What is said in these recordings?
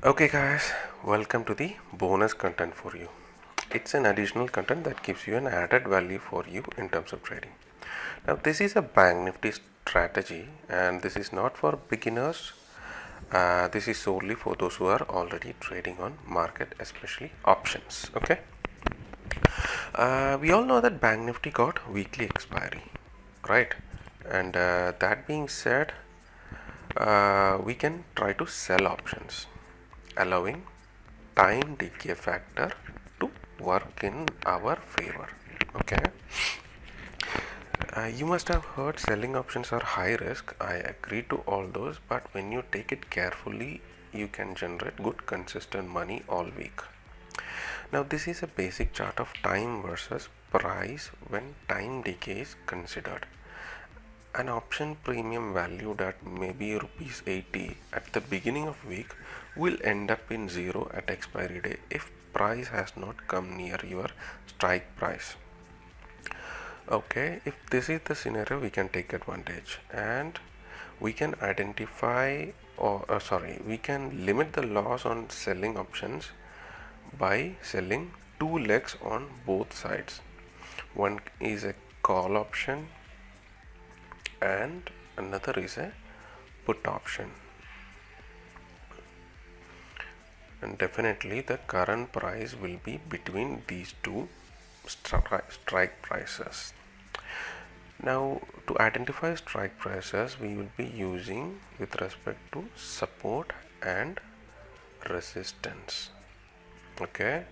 Okay guys, welcome to the bonus content for you. It's an additional content that gives you an added value for you in terms of trading. Now this is a bank nifty strategy and this is not for beginners. This is solely for those who are already trading on market, especially options. Okay. We all know that bank nifty got weekly expiry, right? And that being said, we can try to sell options, allowing time decay factor to work in our favor. Okay. You must have heard selling options are high risk. I agree to all those, but when you take it carefully, you can generate good consistent money all week. Now this is a basic chart of time versus price when time decay is considered. An option premium valued at maybe rupees 80 at the beginning of week will end up in zero at expiry day if price has not come near your strike price. Okay, if this is the scenario, we can take advantage and we can identify we can limit the loss on selling options by selling two legs on both sides. One is a call option and another is a put option, and definitely the current price will be between these two strike prices. Now to identify strike prices, we will be using with respect to support and resistance, okay,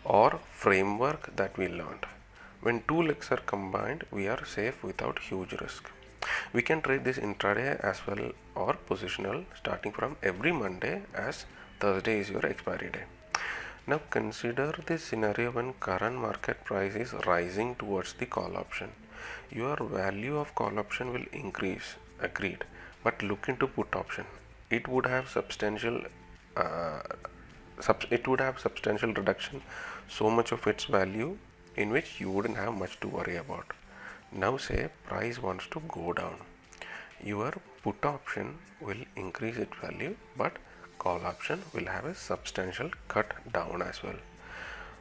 or framework that we learned. When two legs are combined, we are safe without huge risk. We can trade this intraday as well or positional starting from every Monday, as Thursday is your expiry day. Now consider this scenario when current market price is rising towards the call option. Your value of call option will increase, agreed, but look into put option. It would have substantial reduction, so much of its value in which you wouldn't have much to worry about. Now say price wants to go down, your put option will increase its value, but call option will have a substantial cut down as well.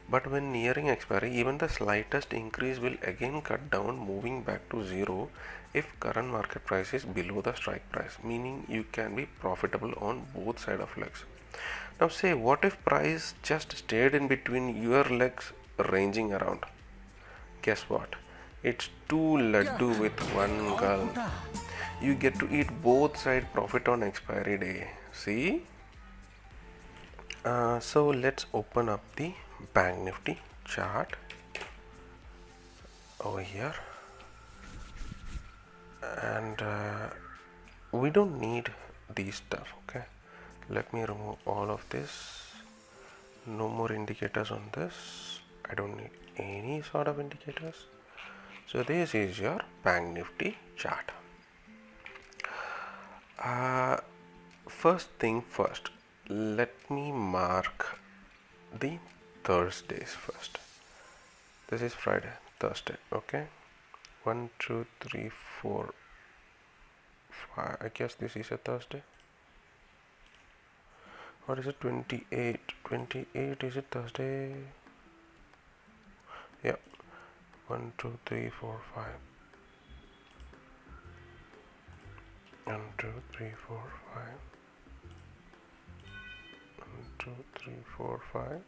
But when nearing expiry, even the slightest increase will again cut down, moving back to zero if current market price is below the strike price, meaning you can be profitable on both sides of legs. Now say what if price just stayed in between your legs ranging around? Guess what? It's two laddu with one gulp. You get to eat both side profit on expiry day. See? So let's open up the bank nifty chart over here, and we don't need these stuff. Okay, let me remove all of this. No more indicators on this. I don't need any sort of indicators. So this is your bank nifty chart. First thing first, let me mark the Thursdays first. This is Friday, Thursday. Okay, 1 2 3 4 5. I guess this is a Thursday. What is it? 28. 28 is it Thursday? Yeah. 1 2 3 4 5. 1 2 3 4 5. 1 2 3 4 5.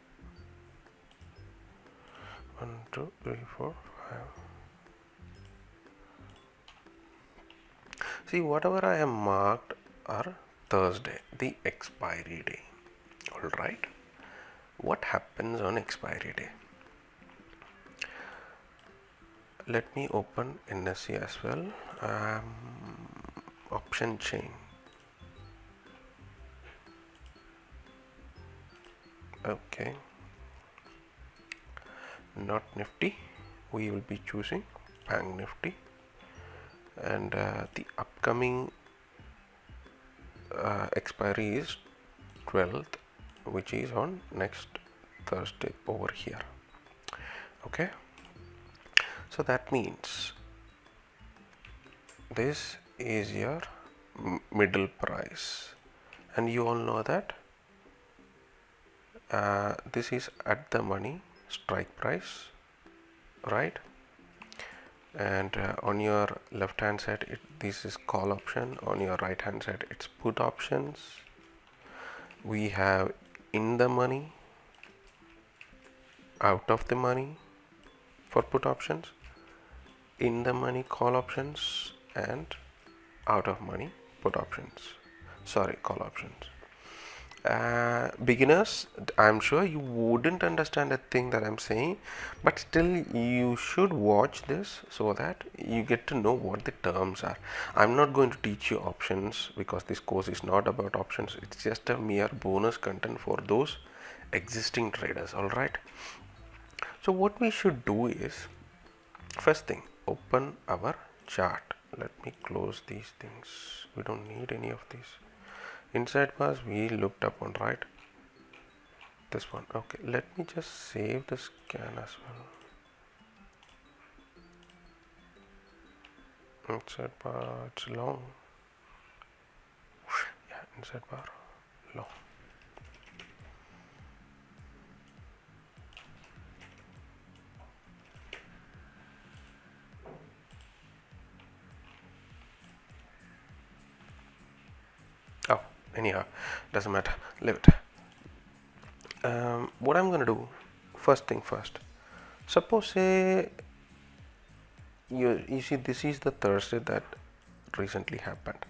1 2 3 4 5. See, whatever I have marked are Thursday, the expiry day. Alright. What happens on expiry day? Let me open NSE as well. Option chain. Okay. Not Nifty. We will be choosing Bank Nifty. And the upcoming expiry is 12th, which is on next Thursday over here. Okay, so that means this is your middle price, and you all know that this is at the money strike price, right? And on your left hand side this is call option, on your right hand side it's put options. We have in the money, out of the money for put options, in the money call options, and out of money put options, sorry, call options. Beginners, I'm sure you wouldn't understand a thing that I'm saying, but still you should watch this so that you get to know what the terms are. I'm not going to teach you options because this course is not about options. It's just a mere bonus content for those existing traders. All right, so what we should do is, first thing, open our chart. Let me close these things, we don't need any of these. Inside bars we looked up on, right? This one. Okay, let me just save the scan as well. Inside bar, it's long. Yeah, inside bar, long. Oh, anyhow, doesn't matter, leave it. What I'm gonna do, first thing first, suppose say you see this is the Thursday that recently happened,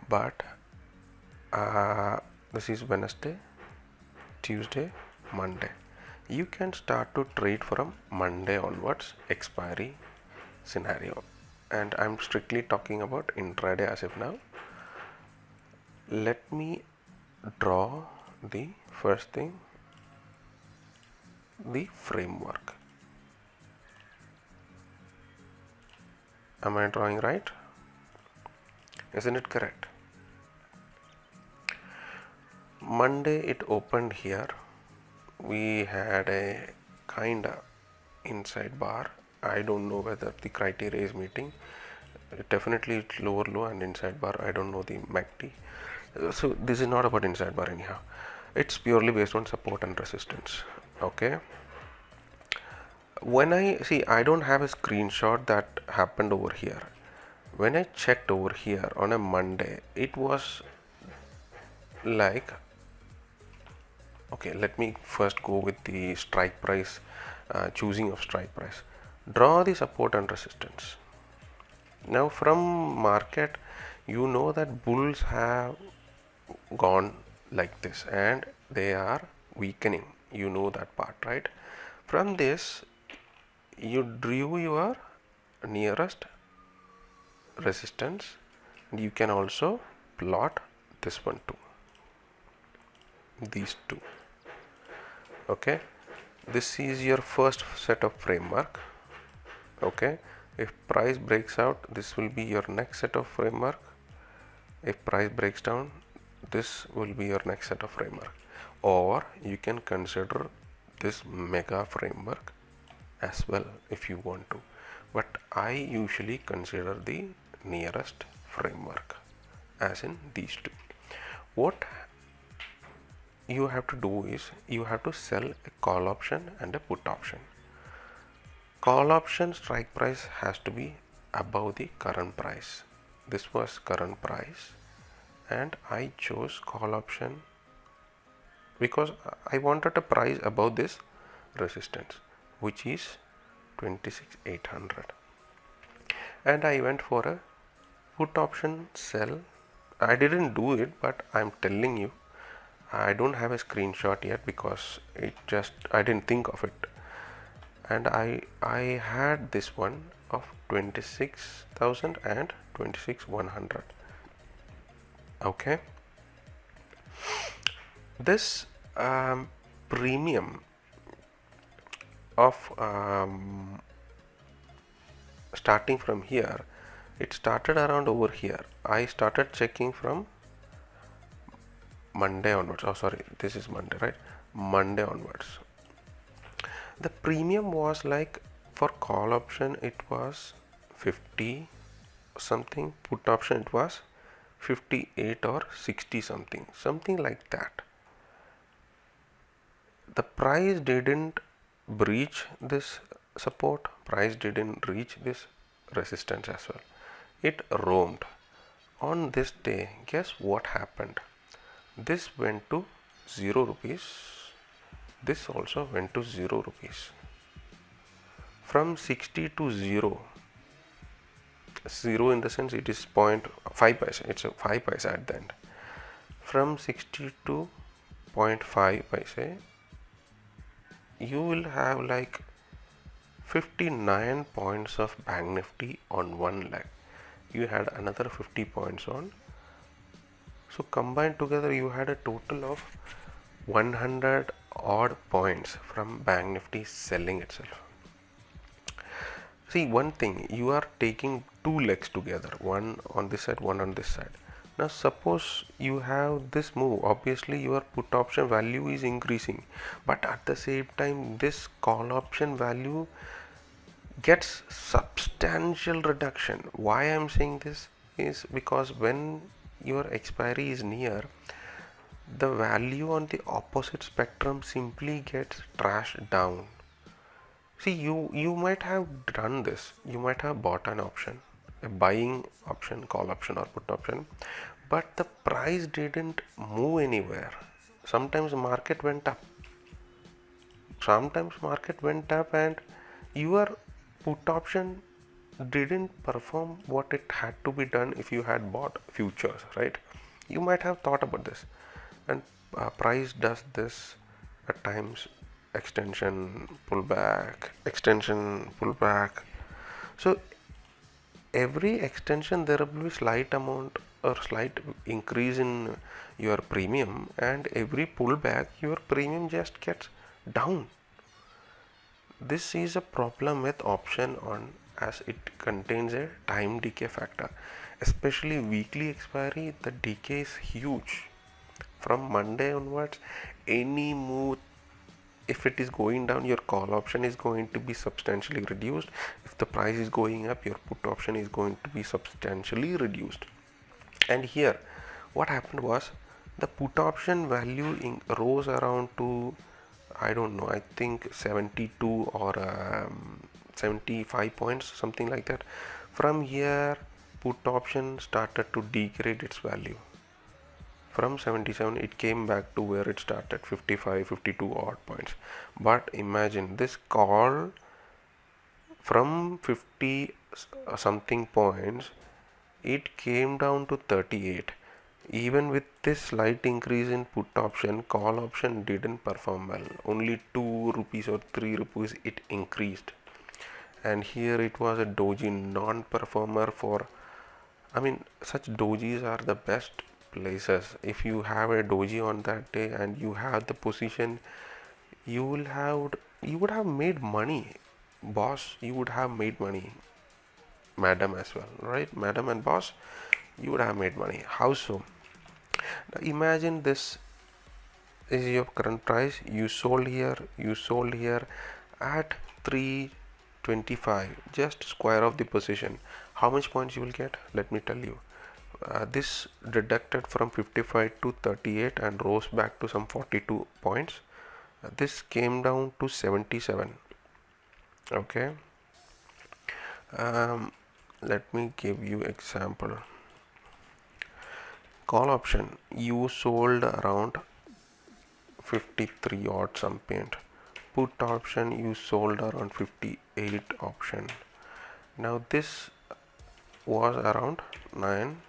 but this is Wednesday, Tuesday, Monday. You can start to trade from Monday onwards, expiry scenario, and I'm strictly talking about intraday as of now. Let me draw the first thing, the framework. Am I drawing right? Isn't it correct? Monday it opened here. We had a kinda inside bar. I don't know whether the criteria is meeting. Definitely it's lower low and inside bar. I don't know the MACD. So this is not about inside bar anyhow. It's purely based on support and resistance. Okay. When I see, I don't have a screenshot that happened over here. When I checked over here on a Monday, it was like, okay, let me first go with the strike price, choosing of strike price. Draw the support and resistance. Now from market, you know that bulls have gone like this and they are weakening. You know that part, right? From this, you drew your nearest resistance, and you can also plot this one too, these two. Okay, this is your first set of framework. Okay, if price breaks out, this will be your next set of framework. If price breaks down, this will be your next set of framework. Or you can consider this mega framework as well if you want to, but I usually consider the nearest framework, as in these two. What you have to do is you have to sell a call option and a put option. Call option strike price has to be above the current price. This was current price and I chose call option because I wanted a price above this resistance, which is 26,800, and I went for a put option sell. I didn't do it, but I'm telling you, I don't have a screenshot yet because I didn't think of it, and I had this one of 26,000 and 26,100. Okay, this premium of starting from here, it started around over here. I started checking from Monday onwards. Oh sorry, this is Monday, right? Monday onwards, the premium was like, for call option it was 50 something, put option it was 58 or 60 something like that. the price didn't breach this support, price didn't reach this resistance as well. It roamed. On this day, guess what happened? This went to 0 rupees. This also went to 0 rupees. From 60 to 0, 0 in the sense it is 0.5 paisa, it's a 5 paisa at the end. From 60 to 0.5 paisa, you will have like 59 points of Bank Nifty on one leg. You had another 50 points on. So combined together you had a total of 100 odd points from Bank Nifty selling itself. See, one thing, you are taking two legs together, one on this side, one on this side. Now suppose you have this move, obviously your put option value is increasing, but at the same time this call option value gets substantial reduction. Why I am saying this is because when your expiry is near, the value on the opposite spectrum simply gets trashed down. See, you might have done this, you might have bought an option, a buying option, call option or put option, but the price didn't move anywhere. Sometimes market went up, and your put option didn't perform what it had to be done if you had bought futures, right? You might have thought about this, and price does this at times. Extension pullback. So every extension there will be slight amount or slight increase in your premium, and every pullback your premium just gets down. This is a problem with option on, as it contains a time decay factor. Especially weekly expiry, the decay is huge. From Monday onwards, any move, if it is going down, your call option is going to be substantially reduced. If the price is going up, your put option is going to be substantially reduced. And here what happened was, the put option value rose around to, I don't know, I think 72 or 75 points, something like that. From here put option started to degrade its value. From 77 it came back to where it started, 55, 52 odd points. But imagine this call from 50 something points, it came down to 38. Even with this slight increase in put option, call option didn't perform well. Only 2 rupees or 3 rupees it increased. And here it was a doji non-performer for, I mean, such dojis are the best places. If you have a doji on that day and you have the position, you would have made money, boss. You would have made money, madam as well, right? Madam and boss, you would have made money. How so? Now imagine this is your current price. You sold here at 325. Just square off the position. How much points you will get? Let me tell you. This deducted from 55 to 38 and rose back to some 42 points. This came down to 77. Okay. Let me give you example. Call option, you sold around 53 odd some point. Put option, you sold around 58 option. Now this was around 9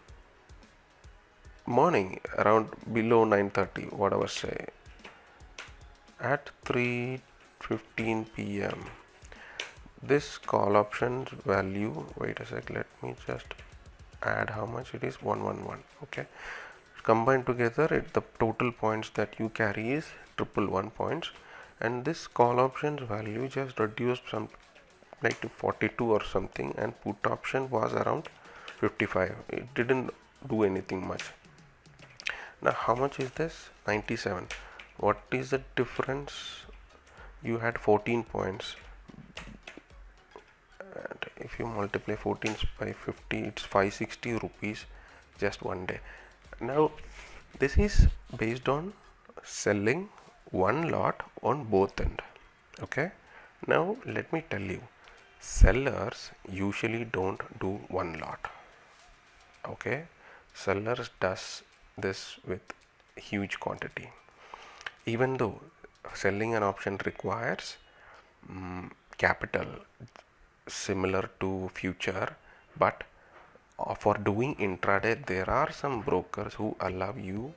morning, around below 9:30, whatever say. At 3:15 p.m. this call options value, wait a sec, let me just add how much it is, 111. Okay, combined together the total points that you carry is 111 points, and this call options value just reduced some like to 42 or something, and put option was around 55. It didn't do anything much. Now how much is this? 97. What is the difference? You had 14 points, and if you multiply 14 by 50, it's 560 rupees just one day. Now this is based on selling one lot on both end. Okay, now let me tell you, sellers usually don't do one lot. Okay, sellers does this with huge quantity, even though selling an option requires capital similar to future, but for doing intraday there are some brokers who allow you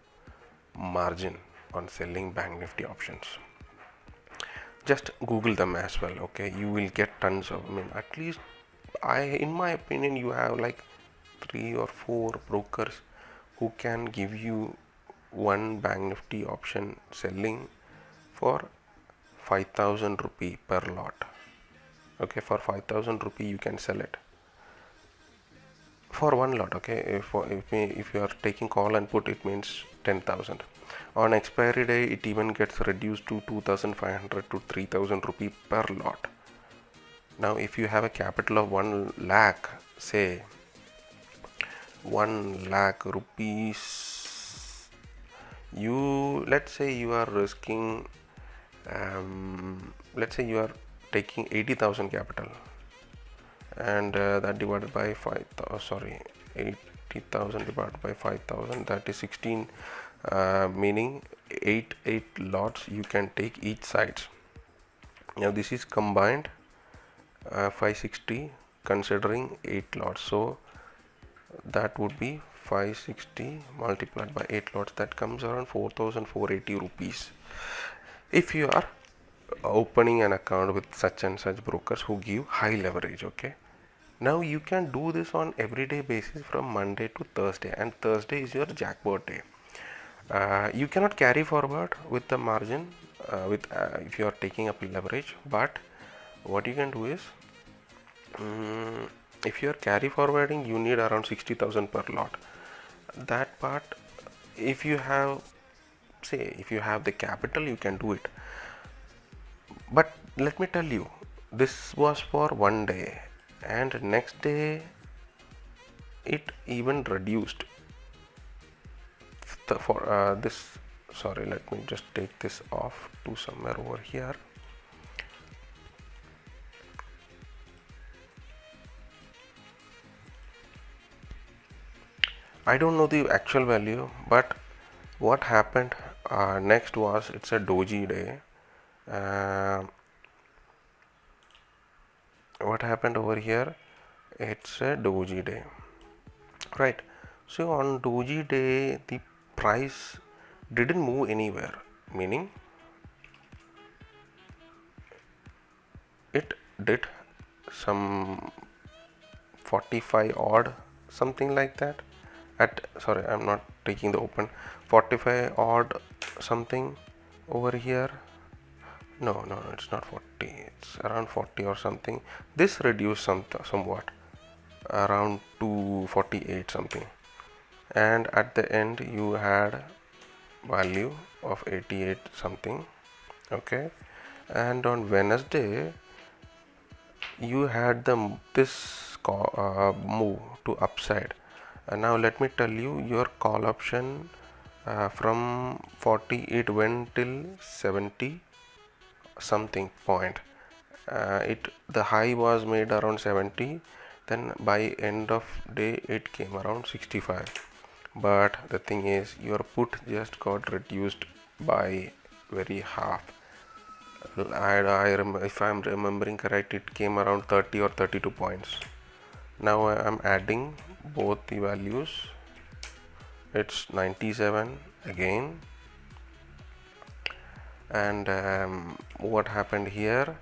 margin on selling bank nifty options. Just google them as well. Okay, you will get tons of, I mean, at least in my opinion, you have like 3 or 4 brokers who can give you one bank nifty option selling for 5000 rupee per lot. Okay, for 5000 rupee you can sell it for one lot. Okay, if you are taking call and put, it means 10,000. On expiry day it even gets reduced to 2500 to 3000 rupee per lot. Now if you have a capital of 1 lakh, say 1 lakh rupees, let's say you are risking, let's say you are taking 80,000 capital, and that divided by 80,000 divided by 5,000, that is 16, meaning 8 lots you can take each sides. Now this is combined 560 considering 8 lots, so that would be 560 multiplied by 8 lots, that comes around 4,480 rupees if you are opening an account with such and such brokers who give high leverage. Okay, now you can do this on everyday basis from Monday to Thursday, and Thursday is your jackpot day. You cannot carry forward with the margin if you are taking up leverage, but what you can do is, if you are carry forwarding, you need around 60,000 per lot. That part, if you have, say, if you have the capital, you can do it. But let me tell you, this was for one day, and next day it even reduced for this. Sorry, let me just take this off to somewhere over here. I don't know the actual value, but what happened next was, it's a doji day. What happened over here, it's a doji day, right? So on doji day the price didn't move anywhere, meaning it did some 45 odd, something like that, at, sorry, I'm not taking the open, 45 odd something over here. No, it's not 40, it's around 40 or something. This reduced somewhat around 248 something, and at the end you had value of 88 something. Okay, and on Wednesday you had this move to upside. And now let me tell you, your call option from 40 it went till 70 something point. The high was made around 70, then by end of day it came around 65. But the thing is, your put just got reduced by very half. If I'm remembering correct, it came around 30 or 32 points. Now I am adding both the values. It's 97 again. And what happened here,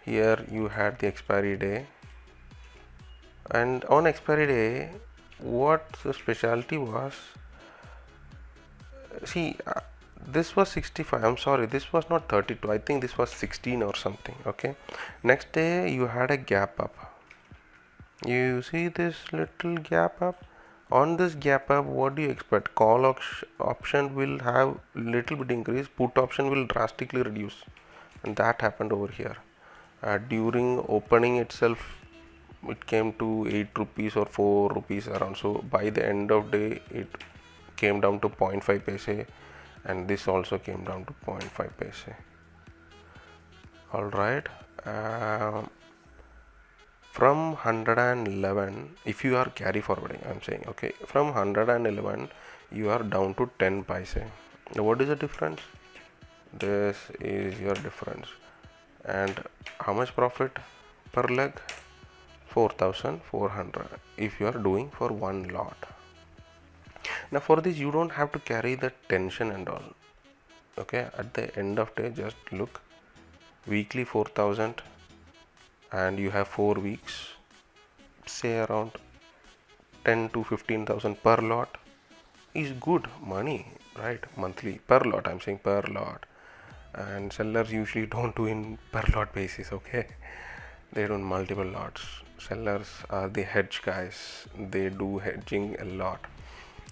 you had the expiry day, and on expiry day what the specialty was, see, this was 65, I'm sorry, this was not 32, I think this was 16 or something. Okay, next day you had a gap up, you see this little gap up. On this gap up, what do you expect? Call option will have little bit increase, put option will drastically reduce, and that happened over here. During opening itself it came to 8 rupees or 4 rupees around, so by the end of day it came down to 0.5 paise, and this also came down to 0.5 paise. All right. From 111, if you are carry forwarding, I'm saying, okay, from 111 you are down to 10 paise. Now what is the difference? This is your difference. And how much profit per leg? 4,400 if you are doing for one lot. Now for this you don't have to carry the tension and all. Okay, at the end of day, just look, weekly 4,000 and you have 4 weeks, say around 10 to 15,000 per lot is good money, right? Monthly per lot, I'm saying per lot. And sellers usually don't do in per lot basis, okay? They do multiple lots. Sellers are the hedge guys, they do hedging a lot.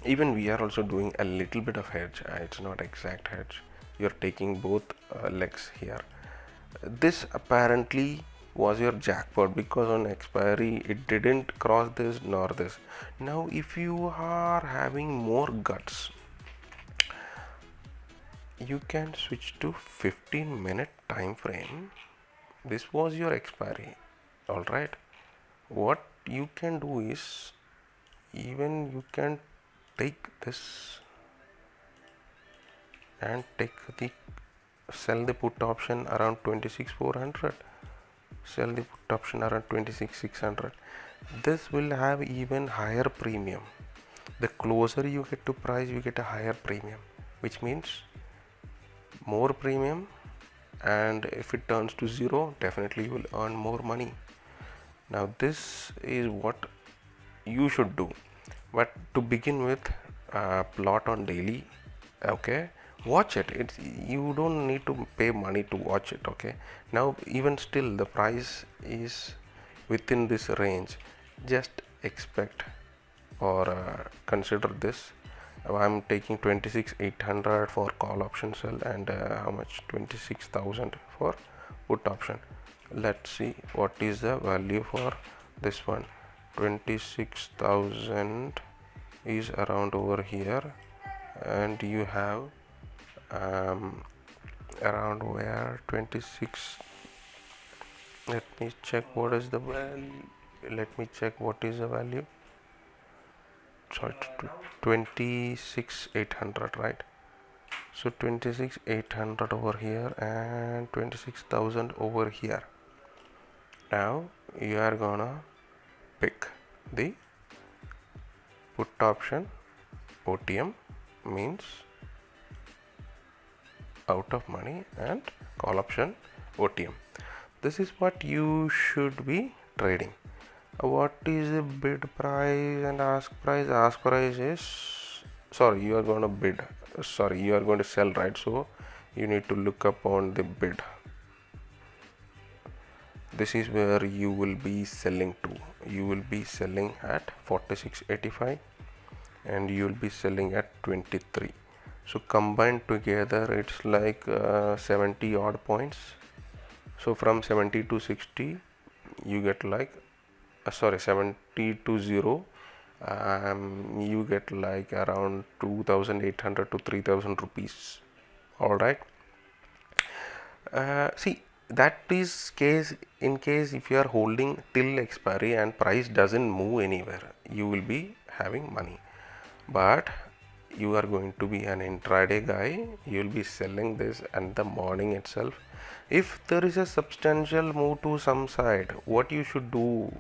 Even we are also doing a little bit of hedge. It's not exact hedge, you're taking both legs here. This apparently was your jackpot because on expiry it didn't cross this nor this. Now if you are having more guts, you can switch to 15-minute time frame. This was your expiry. All right, what you can do is, even you can take this and take the sell the put option around 26,400, sell the put option around 26,600. This will have even higher premium. The closer you get to price, you get a higher premium, which means more premium, and if it turns to zero, definitely you will earn more money. Now this is what you should do. But to begin with, plot on daily, okay, watch it. It's, you don't need to pay money to watch it, okay? Now even still the price is within this range, just expect or consider this. I'm taking 26,800 for call option sell and how much, 26,000 for put option. Let's see what is the value for this one. 26,000 is around over here, and you have around where 26. Let me check what is the value. Let me check what is the value. Sorry, 26,800, right? So 26,800 over here and 26,000 over here. Now you are gonna pick the put option. OTM means out of money, and call option OTM. This is what you should be trading. What is the bid price and ask price? Ask price is, sorry, you are going to bid, sorry, you are going to sell, right? So you need to look up on the bid. This is where you will be selling to. You will be selling at 46.85 and you will be selling at 23. So combined together it's like 70 odd points. So from 70 to 60 you get like 70 to 0, you get like around 2,800 to 3,000 rupees. All right. See, that is case in case if you are holding till expiry and price doesn't move anywhere, you will be having money. But you are going to be an intraday guy, you will be selling this in the morning itself. If there is a substantial move to some side, what you should do,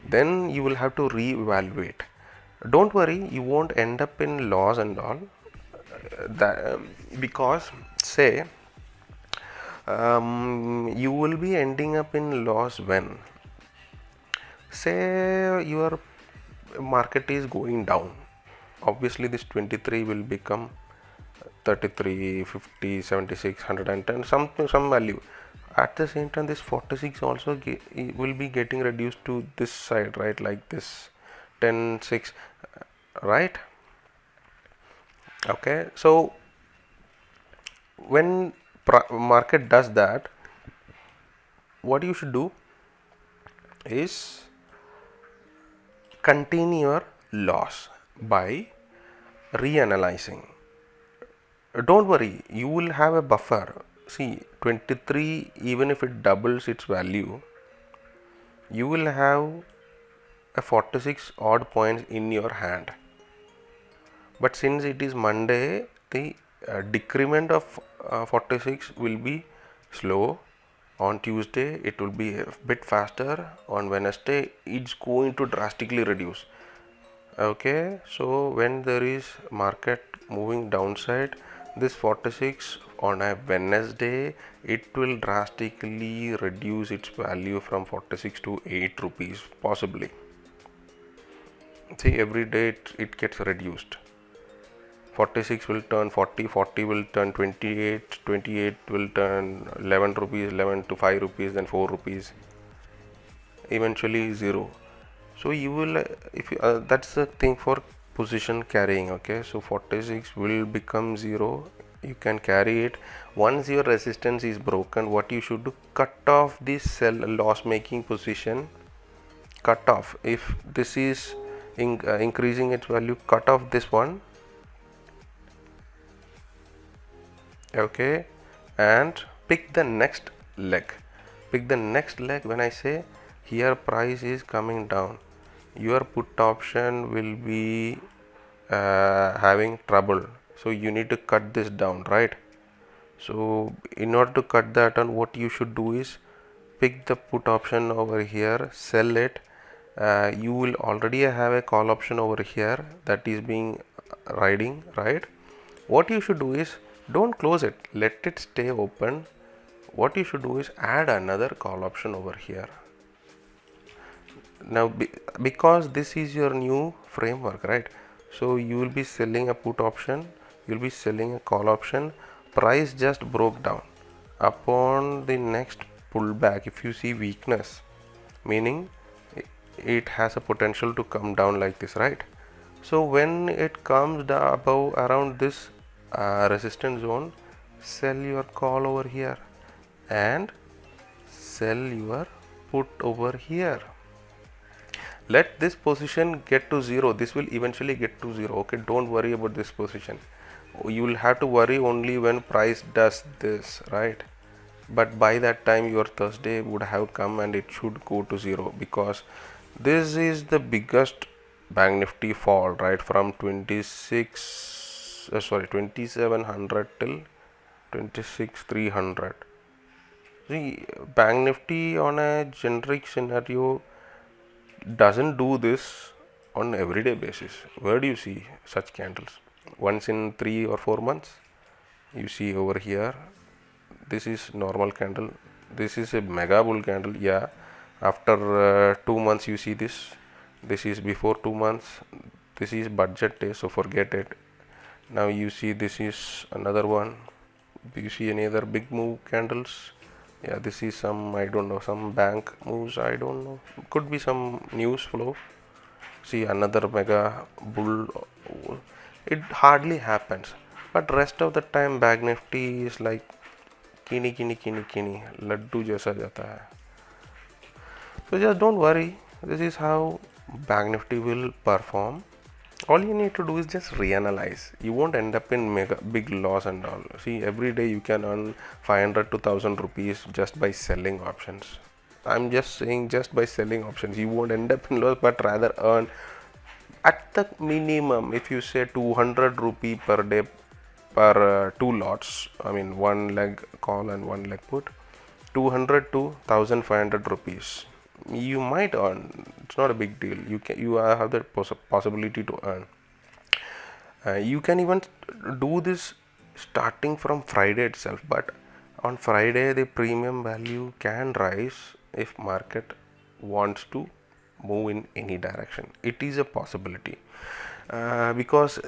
then you will have to reevaluate. Don't worry, you won't end up in loss and all, because say you will be ending up in loss when, say, your market is going down. Obviously this 23 will become 33, 50, 76, 110, some value. At the same time, this 46 also will be getting reduced to this side, right? Like this 10, 6, right? Okay, so when market does that, what you should do is contain your loss by reanalyzing. don't worry, you will have a buffer. See, 23, even if it doubles its value, you will have a 46 odd points in your hand. But since it is Monday, the decrement of 46 will be slow. On Tuesday it will be a bit faster. On Wednesday it's going to drastically reduce. Okay, so when there is market moving downside, this 46 on a Wednesday, it will drastically reduce its value from 46 to 8 rupees possibly. See, every day it gets reduced. 46 will turn 40, 40 will turn 28, 28 will turn 11 rupees, 11 to 5 rupees, then 4 rupees, eventually 0. So you will, if you, that's the thing for position carrying. Okay, so 46 will become 0. You can carry it. Once your resistance is broken, what you should do, cut off this sell loss making position. Cut off. If this is increasing its value, cut off this one. Okay, and pick the next leg. Pick the next leg. When I say here price is coming down, your put option will be having trouble, so you need to cut this down, right? So in order to cut that down, what you should do is pick the put option over here, sell it. You will already have a call option over here that is being riding, right? What you should do is don't close it, let it stay open. What you should do is add another call option over here. Now because this is your new framework, right? So you will be selling a put option, you will be selling a call option. Price just broke down. Upon the next pullback, if you see weakness, meaning it has a potential to come down like this, right? So when it comes down above around this resistance zone, sell your call over here and sell your put over here. Let this position get to 0. This will eventually get to 0. Okay, don't worry about this position. You will have to worry only when price does this, right? But by that time your Thursday would have come and it should go to 0, because this is the biggest Bank Nifty fall, right, from 2700 till 26300. See, Bank Nifty on a generic scenario doesn't do this on everyday basis. Where do you see such candles? Once in 3 or 4 months. You see over here, this is normal candle, this is a mega bull candle. Yeah, after 2 months you see this. This is before 2 months. This is budget day, so forget it. Now you see this is another one. Do you see any other big move candles? Yeah, this is some, I don't know, some bank moves, I don't know, could be some news flow. See, another mega bull. It hardly happens, but rest of the time Bank Nifty is like kini laddu jaisa jata hai. So just don't worry, this is how Bank Nifty will perform. All you need to do is just reanalyze. You won't end up in mega big loss and all. See, every day you can earn 500 to 1000 rupees just by selling options. I'm just saying, just by selling options you won't end up in loss, but rather earn at the minimum. If you say 200 rupee per day per 2 lots, I mean 1 leg call and 1 leg put, 200 to 1500 rupees you might earn. It's not a big deal. You have the possibility to earn. You can even do this starting from Friday itself, but on Friday the premium value can rise if market wants to move in any direction. It is a possibility, because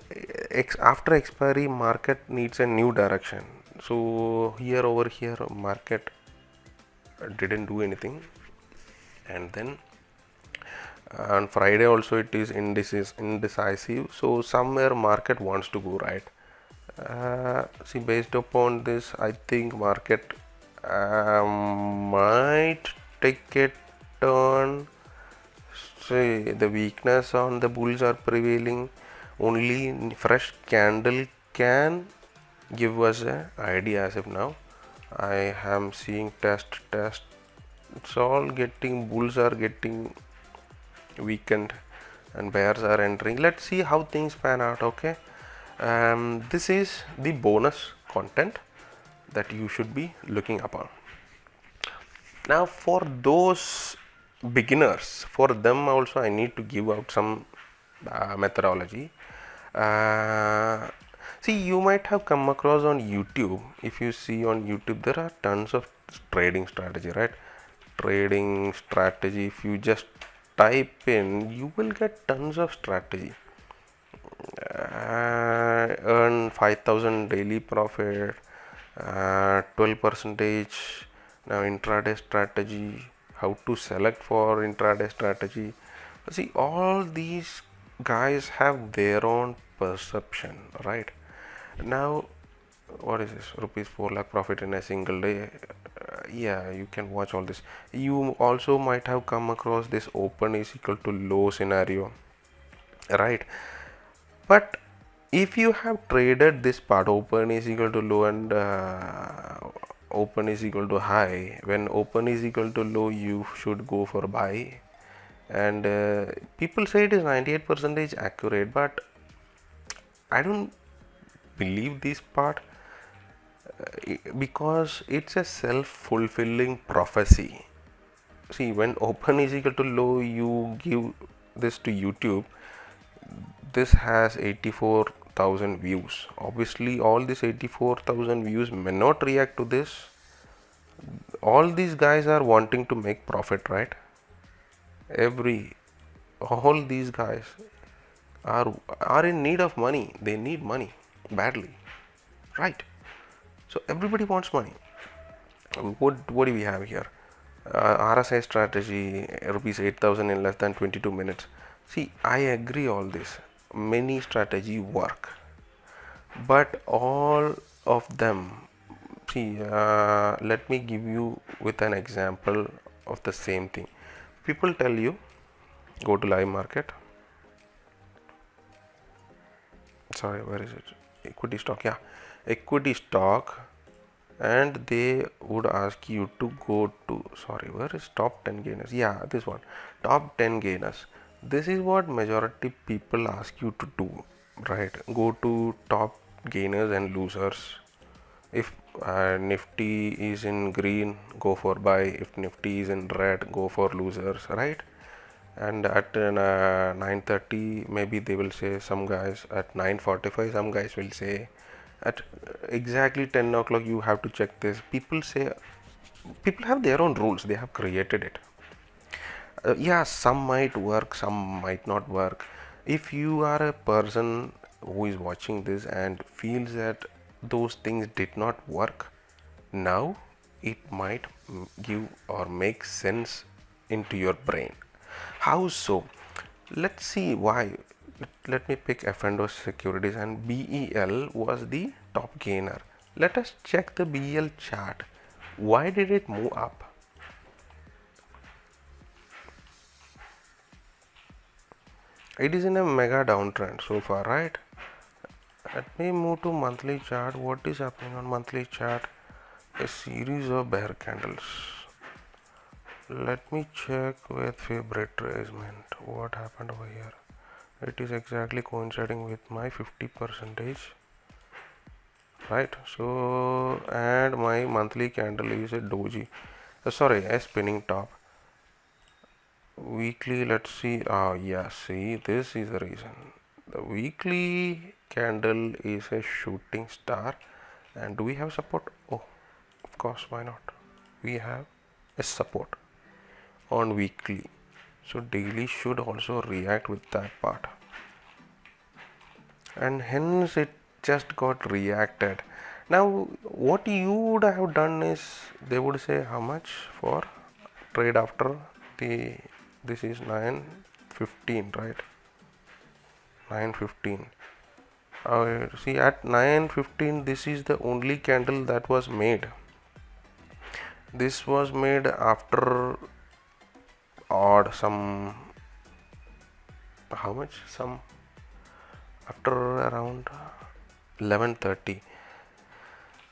after expiry market needs a new direction. So here over here market didn't do anything, and then on Friday also it is indecisive. So somewhere market wants to go, right? See, based upon this, I think market might take a turn. See, the weakness on the bulls are prevailing. Only fresh candle can give us an idea. As if now I am seeing test, it's all getting, bulls are getting weakened and bears are entering. Let's see how things pan out. Okay, this is the bonus content that you should be looking upon. Now for those beginners, for them also I need to give out some methodology. See, you might have come across on YouTube. If you see on YouTube, there are tons of trading strategy, right? Trading strategy, if you just type in, you will get tons of strategy. Earn 5,000 daily profit, 12 percentage. Now intraday strategy, how to select for intraday strategy. See, all these guys have their own perception, right? Now what is this? Rupees 4 lakh profit in a single day. Yeah, you can watch all this. You also might have come across this open is equal to low scenario, right? But if you have traded this part, open is equal to low and open is equal to high, when open is equal to low, you should go for buy. And people say it is 98% accurate, but I don't believe this part, because it's a self-fulfilling prophecy. See, when open is equal to low, you give this to YouTube, this has 84,000 views. Obviously all these 84,000 views may not react to this. All these guys are wanting to make profit, right? All these guys are in need of money. They need money badly, right? So everybody wants money. What do we have here? RSI strategy, rupees 8,000 in less than 22 minutes. See, I agree all this. Many strategy work, but all of them, see, let me give you with an example of the same thing. People tell you, go to live market. Sorry, where is it? Equity stock, yeah, equity stock. And they would ask you to go to, sorry, where is top 10 gainers? Yeah, this one, top 10 gainers. This is what majority people ask you to do, right? Go to top gainers and losers. If Nifty is in green, go for buy. If Nifty is in red, go for losers, right? And at 9:30 maybe they will say, some guys at 9:45, some guys will say at exactly 10 o'clock you have to check this. People say, people have their own rules, they have created it. Yeah, some might work, some might not work. If you are a person who is watching this and feels that those things did not work, now it might give or make sense into your brain. How so? Let's see why. Let me pick F&O Securities, and BEL was the top gainer. Let us check the BEL chart. Why did it move up? It is in a mega downtrend so far, right? Let me move to monthly chart. What is happening on monthly chart? A series of bear candles. Let me check with Fib retracement. What happened over here? It is exactly coinciding with my 50%, right? So, and my monthly candle is a doji, sorry, a spinning top. Weekly, let's see. Yeah, see, this is the reason. The weekly candle is a shooting star. And do we have support? Oh, of course, why not? We have a support on weekly, so daily should also react with that part, and hence it just got reacted. Now what you would have done is, they would say how much for trade after the, this is 9:15, right? 9:15. See, at 9:15 this is the only candle that was made. This was made after odd some, how much, some after around 11:30.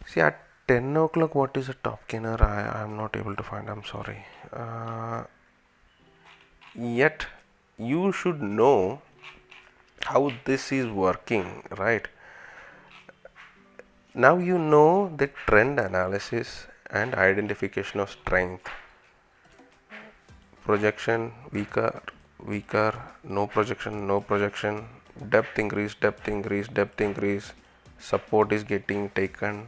See, at 10 o'clock, what is a top gainer? I am not able to find. I'm sorry. Yet, you should know how this is working, right? Now you know the trend analysis and identification of strength. Projection, weaker, weaker, no projection, depth increase, depth increase, depth increase, support is getting taken.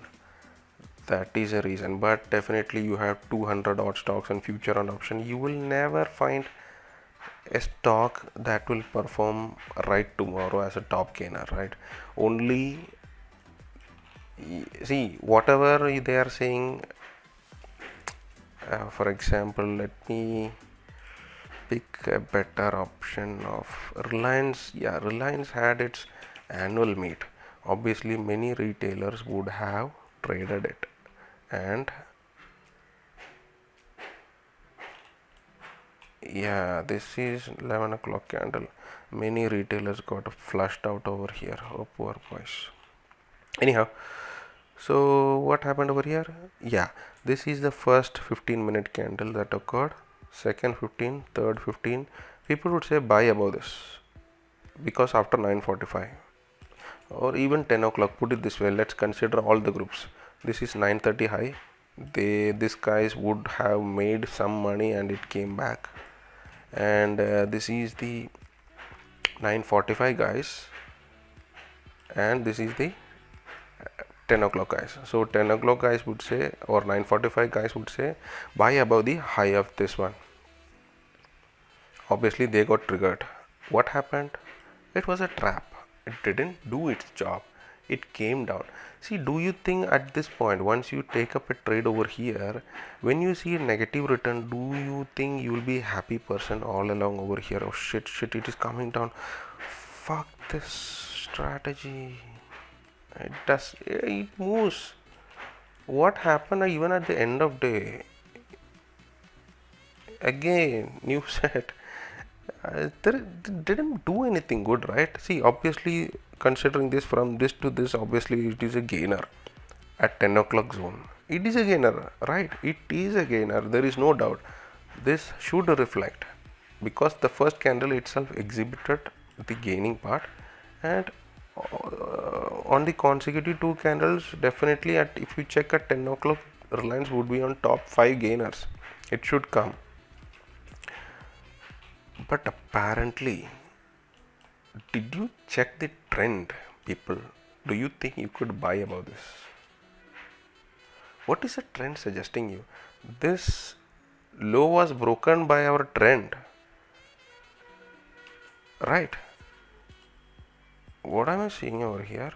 That is a reason, but definitely you have 200 odd stocks and future on option. You will never find a stock that will perform right tomorrow as a top gainer, right? Only see whatever they are saying. For example, let me pick a better option of Reliance. Yeah, Reliance had its annual meet. Obviously, many retailers would have traded it, and yeah, this is 11 o'clock candle. Many retailers got flushed out over here. Oh, poor boys. Anyhow, so what happened over here? Yeah, this is the first 15-minute candle that occurred. Second 15, third 15. People would say buy above this because after 9:45 or even 10 o'clock. Put it this way. Let's consider all the groups. This is 9:30 high. These guys would have made some money and it came back. And this is the 9:45 guys, and this is the 10 o'clock guys. So 10 o'clock guys would say, or 9:45 guys would say, buy above the high of this one. Obviously they got triggered. What happened? It was a trap. It didn't do its job. It came down. See, do you think at this point, once you take up a trade over here, when you see a negative return, do you think you will be a happy person all along over here? Oh shit, it is coming down. Fuck this strategy. It moves. What happened even at the end of day? Again, new set. There didn't do anything good, right? See, obviously, considering this from this to this, obviously it is a gainer at 10 o'clock zone. It is a gainer, right? It is a gainer. There is no doubt. This should reflect because the first candle itself exhibited the gaining part, and on the consecutive two candles, definitely at if you check at 10 o'clock, Reliance would be on top 5 gainers. It should come. But apparently, did you check the trend, people? Do you think you could buy above this? What is the trend suggesting you? This low was broken by our trend, right? What am I seeing over here?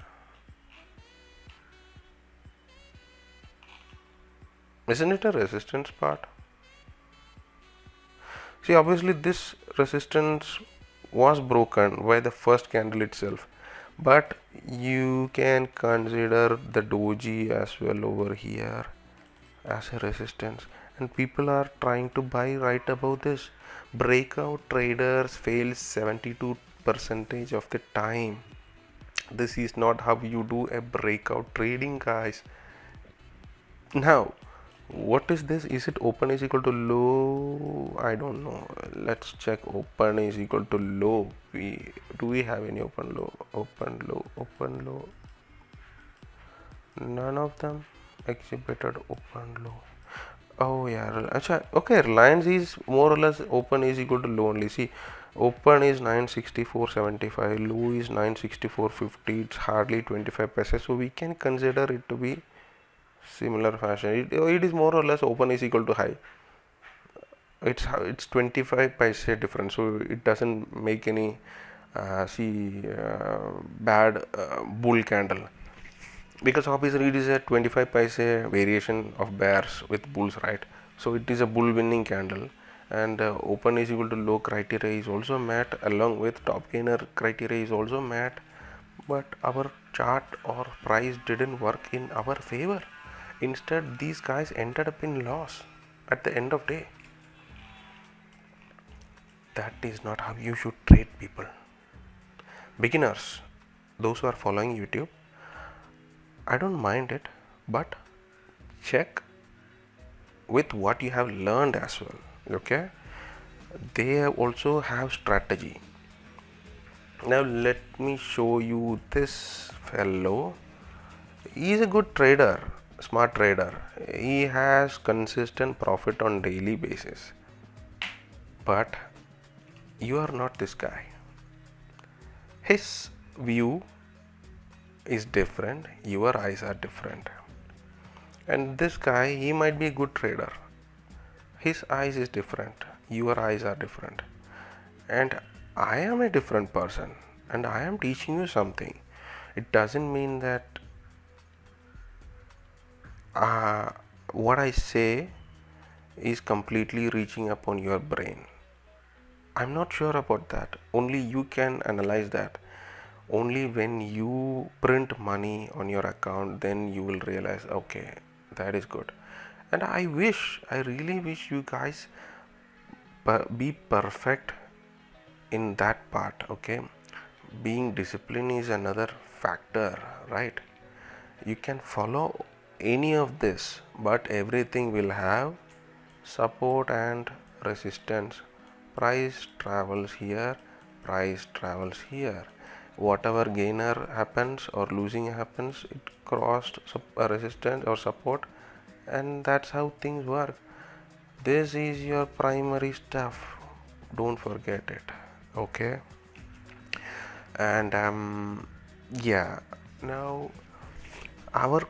Isn't it a resistance part? See, obviously this resistance was broken by the first candle itself, but you can consider the doji as well over here as a resistance, and people are trying to buy right above this. Breakout traders fail 72% of the time. This is not how you do a breakout trading, guys. Now, what is this? Is it open is equal to low? I don't know. Let's check. Open is equal to low. Do we have any open low? Open low. None of them exhibited open low. Oh yeah. Okay, Reliance is more or less open is equal to low only. See, open is 964.75, low is 964.50. It's hardly 25 paise. So we can consider it to be similar fashion. It is more or less open is equal to high. It's 25 paise difference, so it doesn't make any bad bull candle, because obviously it is a 25 paise variation of bears with bulls, right? So it is a bull winning candle, and open is equal to low criteria is also met, along with top gainer criteria is also met, but our chart or price didn't work in our favor. Instead, these guys ended up in loss at the end of day. That is not how you should trade, people. Beginners, those who are following YouTube, I don't mind it, but check with what you have learned as well. Okay, they also have strategy. Now let me show you this fellow. He is a good trader, smart trader. He has consistent profit on daily basis, but you are not this guy. His view is different, your eyes are different. And this guy, he might be a good trader. His eyes is different, your eyes are different. And I am a different person and I am teaching you something. It doesn't mean that what I say is completely reaching upon your brain. I'm not sure about that. Only you can analyze that. Only when you print money on your account, then you will realize, okay, that is good. And I really wish you guys be perfect in that part. Okay, being disciplined is another factor, right? You can follow any of this, but everything will have support and resistance. Price travels here, price travels here. Whatever gainer happens or losing happens, it crossed a resistance or support, and that's how things work. This is your primary stuff, don't forget it. Okay, and yeah, now our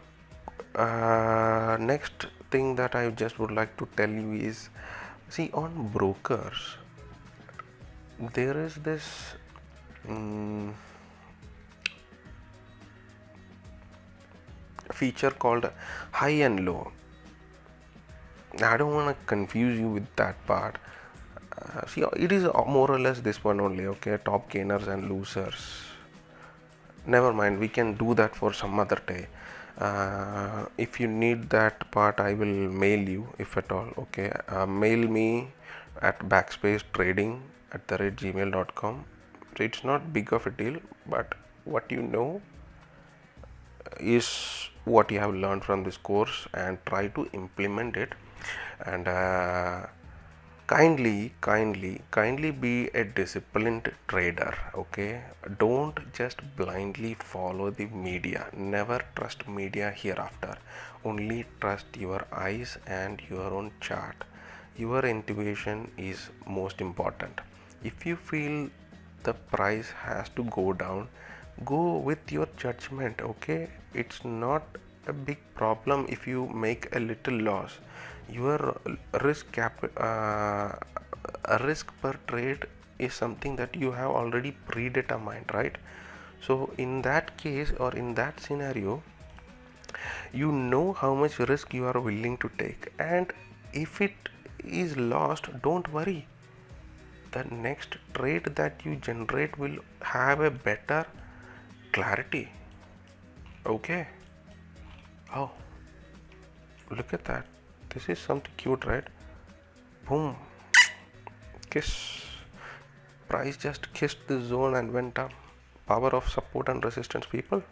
next thing that I just would like to tell you is, see, on brokers there is this feature called high and low. I don't want to confuse you with that part. See, it is more or less this one only. Okay, top gainers and losers. Never mind, we can do that for some other day. If you need that part, I will mail you if at all. Okay, mail me at backspace trading@gmail.com. So it's not big of a deal, but what you know is what you have learned from this course, and try to implement it. And kindly be a disciplined trader. Okay, don't just blindly follow the media. Never trust media hereafter. Only trust your eyes and your own chart. Your intuition is most important. If you feel the price has to go down, go with your judgment. Okay, it's not a big problem if you make a little loss. Your risk per trade is something that you have already predetermined, right? So in that case, or in that scenario, you know how much risk you are willing to take, and if it is lost, don't worry. The next trade that you generate will have a better clarity. Okay. Oh, look at that. This is something cute, right? Boom. Kiss. Price just kissed the zone and went up. Power of support and resistance, people.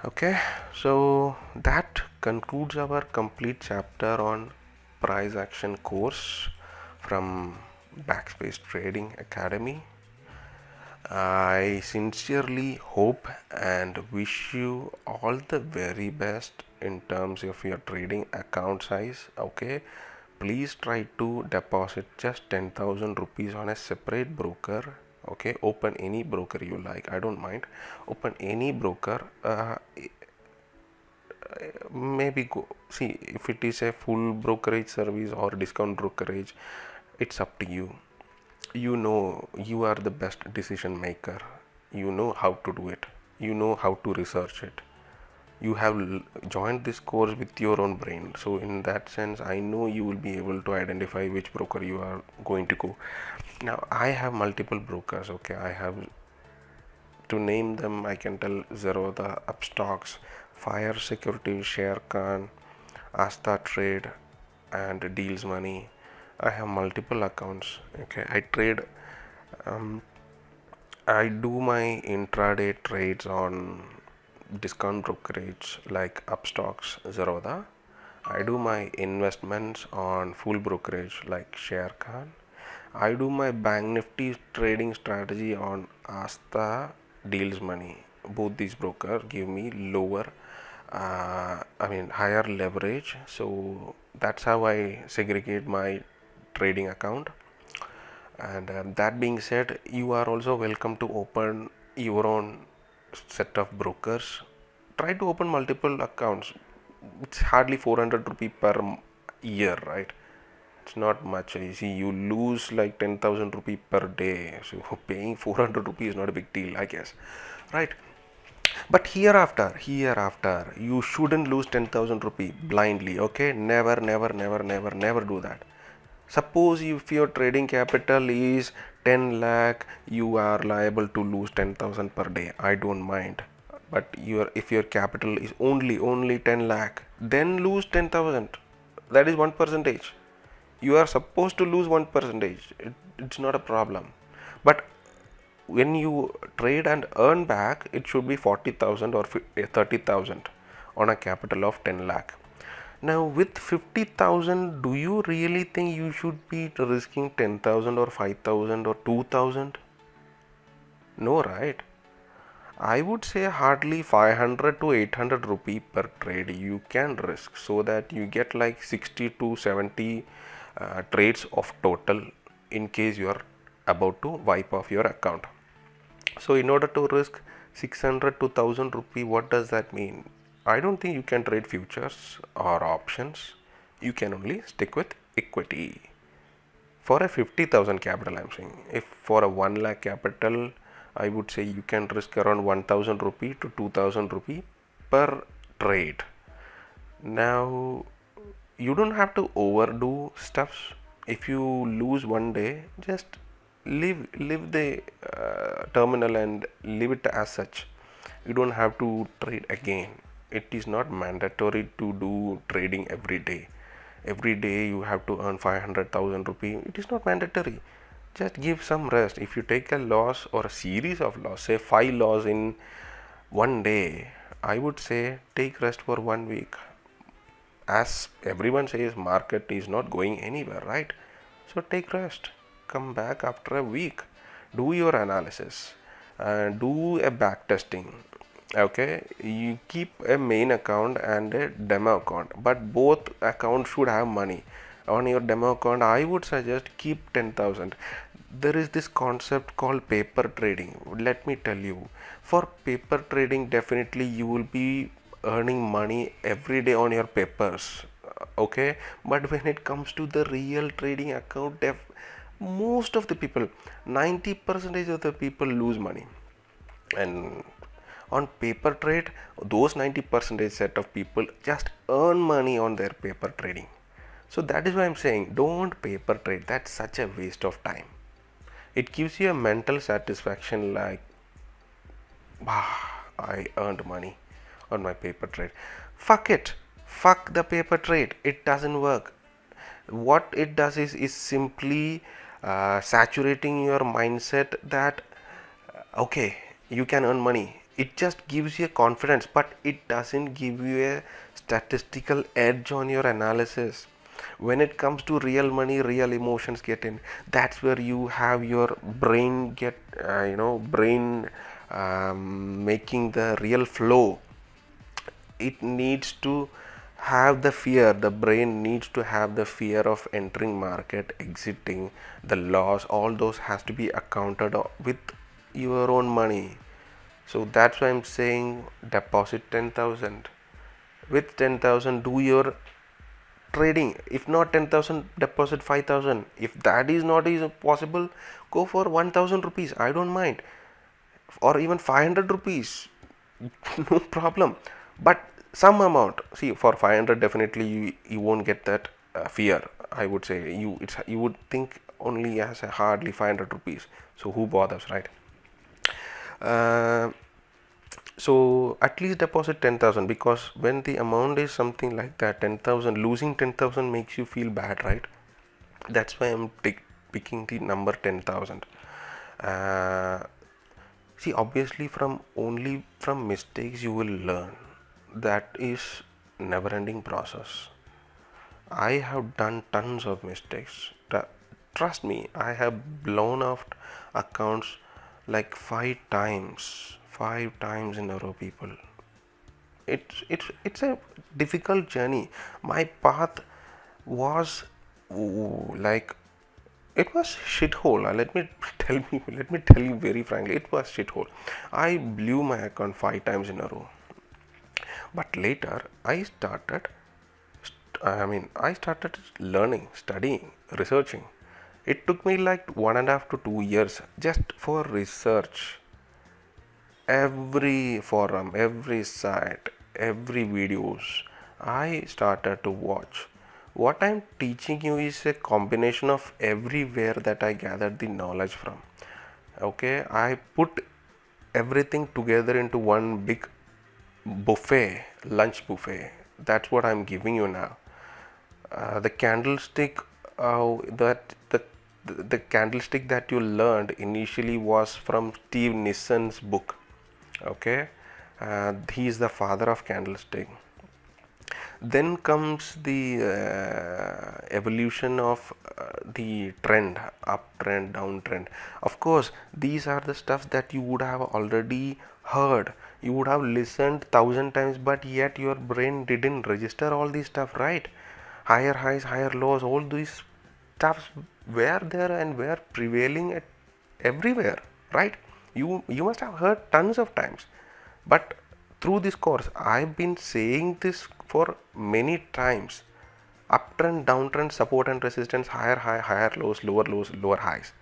Okay, so that concludes our complete chapter on price action course from Backspace Trading Academy. I sincerely hope and wish you all the very best in terms of your trading account size. Okay, please try to deposit just 10,000 rupees on a separate broker. Okay, open any broker you like, I don't mind. Open any broker. Maybe go see if it is a full brokerage service or discount brokerage. It's up to you. You know, you are the best decision maker. You know how to do it, you know how to research it. You have joined this course with your own brain, so in that sense I know you will be able to identify which broker you are going to go. Now I have multiple brokers. Okay, I have, to name them, I can tell: Zerodha, Upstocks, Fire Security, Sharekhan, Asta Trade, and Deals Money. I have multiple accounts. Okay, I trade. I do my intraday trades on discount brokerage like Upstocks, Zerodha. I do my investments on full brokerage like Sharekhan. I do my Bank Nifty trading strategy on Asta Deals Money. Both these brokers give me lower, higher leverage. So that's how I segregate my trading account. And that being said, you are also welcome to open your own set of brokers. Try to open multiple accounts. It's hardly 400 rupee per year, right? It's not much. You see, you lose like 10,000 rupee per day, so paying 400 rupees is not a big deal, I guess, right? But hereafter you shouldn't lose 10,000 rupee blindly. Okay, never do that. Suppose if your trading capital is 10 lakh, you are liable to lose 10,000 per day. I don't mind. But if your capital is only 10 lakh, then lose 10,000. That is 1%. You are supposed to lose 1%. It's not a problem. But when you trade and earn back, it should be 40,000 or 30,000 on a capital of 10 lakh. Now with 50,000, do you really think you should be risking 10,000 or 5,000 or 2,000? No, right? I would say hardly 500 to 800 rupee per trade you can risk, so that you get like 60 to 70 trades of total in case you are about to wipe off your account. So in order to risk 600 to 1000 rupee, what does that mean? I don't think you can trade futures or options. You can only stick with equity. For a 50,000 capital, I'm saying. If for a 1 lakh capital, I would say you can risk around 1000 rupee to 2000 rupee per trade. Now, you don't have to overdo stuffs. If you lose one day, just leave the terminal and leave it as such. You don't have to trade again. It is not mandatory to do trading every day. Every day you have to earn 500,000 rupee. It is not mandatory. Just give some rest. If you take a loss or a series of loss, say 5 loss in one day, I would say take rest for 1 week. As everyone says, market is not going anywhere, right? So take rest. Come back after a week. Do your analysis. Do a back testing. Okay, you keep a main account and a demo account, but both accounts should have money. On your demo account, I would suggest keep 10,000. There is this concept called paper trading. Let me tell you, for paper trading, definitely you will be earning money every day on your papers. Okay, but when it comes to the real trading account, most of the people, 90% of the people lose money. And on paper trade, those 90% set of people just earn money on their paper trading. So that is why I'm saying don't paper trade. That's such a waste of time. It gives you a mental satisfaction like, I earned money on my paper trade. Fuck it. Fuck the paper trade. It doesn't work. What it does is simply saturating your mindset that okay, you can earn money. It just gives you a confidence, but it doesn't give you a statistical edge on your analysis. When it comes to real money, real emotions get in. That's where you have your brain get brain making the real flow. It needs to have the fear. The brain needs to have the fear of entering market, exiting, the loss. All those has to be accounted with your own money. So that's why I'm saying deposit 10,000. With 10,000 do your trading. If not 10,000, deposit 5,000. If that is not possible, go for 1,000 rupees. I don't mind. Or even 500 rupees. No problem. But some amount. See, for 500 definitely you won't get that fear. I would say you would think only as a hardly 500 rupees. So who bothers, right? So at least deposit 10,000, because when the amount is something like that, 10,000, losing 10,000 makes you feel bad, right? That's why I'm picking the number 10,000. See, obviously, from mistakes you will learn. That is never ending process. I have done tons of mistakes. Trust me, I have blown off accounts like five times in a row, people. It's a difficult journey. My path was like it was shithole. Let me tell you very frankly, it was shithole. I blew my account five times in a row. But later I started learning, studying, researching. It took me like 1.5 to 2 years just for research. Every forum, every site, every videos I started to watch. What I'm teaching you is a combination of everywhere that I gathered the knowledge from. Okay, I put everything together into one big buffet, lunch buffet. That's what I'm giving you now. The candlestick the candlestick that you learned initially was from Steve Nissen's book. Okay, he is the father of candlestick. Then comes the evolution of the trend, uptrend, downtrend. Of course, these are the stuff that you would have already heard, you would have listened 1,000 times, but yet your brain didn't register all these stuff, right? Higher highs, higher lows, all these stuffs were there and were prevailing at everywhere, right? You must have heard tons of times. But through this course, I've been saying this for many times: uptrend, downtrend, support and resistance, higher high, higher lows, lower highs.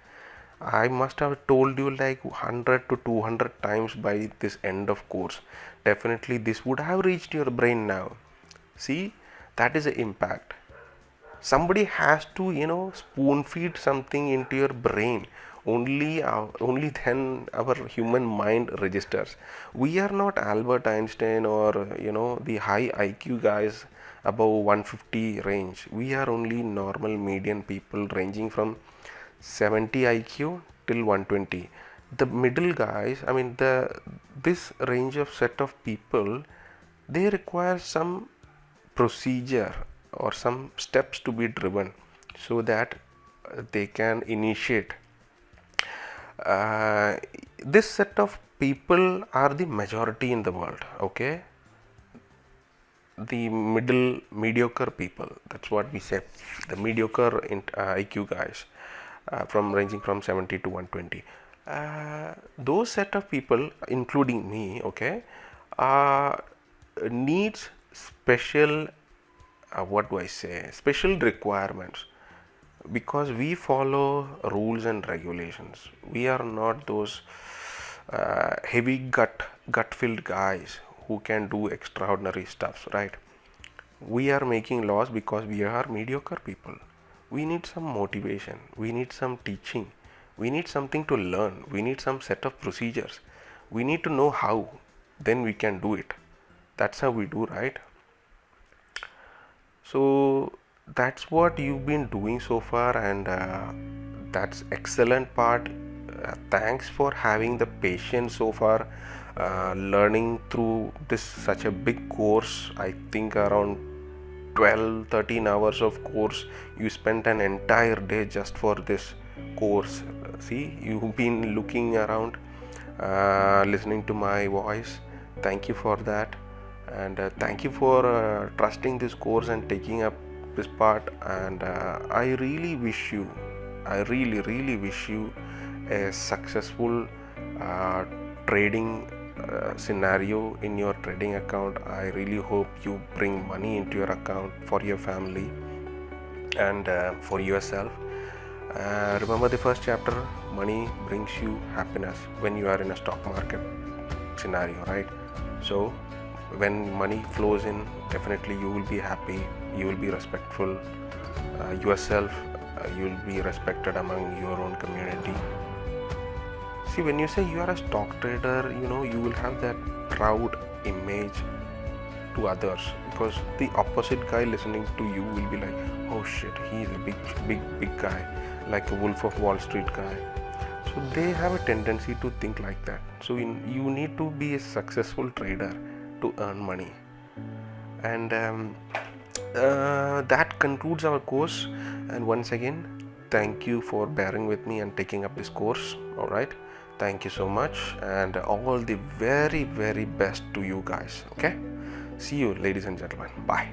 I must have told you like 100 to 200 times by this end of course. Definitely this would have reached your brain now. See, that is the impact. Somebody has to, spoon feed something into your brain. Only then our human mind registers. We are not Albert Einstein or the high IQ guys above 150 range. We are only normal median people ranging from 70 IQ till 120. The middle guys, this range of set of people, they require some procedure or some steps to be driven so that they can initiate. This set of people are the majority in the world. Okay, the mediocre people, that's what we say, the mediocre IQ guys, from ranging from 70 to 120. Those set of people, including me, okay, needs special special requirements, because we follow rules and regulations. We are not those heavy gut filled guys who can do extraordinary stuff, right? We are making laws because we are mediocre people. We need some motivation, we need some teaching, we need something to learn, we need some set of procedures, we need to know how, then we can do it. That's how we do, right? So that's what you've been doing so far, and that's excellent part. Thanks for having the patience so far, learning through this such a big course. I think around 12-13 hours of course. You spent an entire day just for this course. See, you've been looking around, listening to my voice. Thank you for that, and thank you for trusting this course and taking up this part. And I really wish you a successful trading scenario in your trading account. I really hope you bring money into your account for your family and for yourself. Remember the first chapter, money brings you happiness when you are in a stock market scenario, right? So when money flows in, definitely you will be happy, you will be respectful yourself, you will be respected among your own community. See, when you say you are a stock trader, you will have that proud image to others, because the opposite guy listening to you will be like, oh shit, he is a big guy, like a Wolf of Wall Street guy. So So they have a tendency to think like that. So you need to be a successful trader to earn money. And that concludes our course. And once again, thank you for bearing with me and taking up this course. All right, thank you so much, and all the very best to you guys. Okay, see you, ladies and gentlemen. Bye.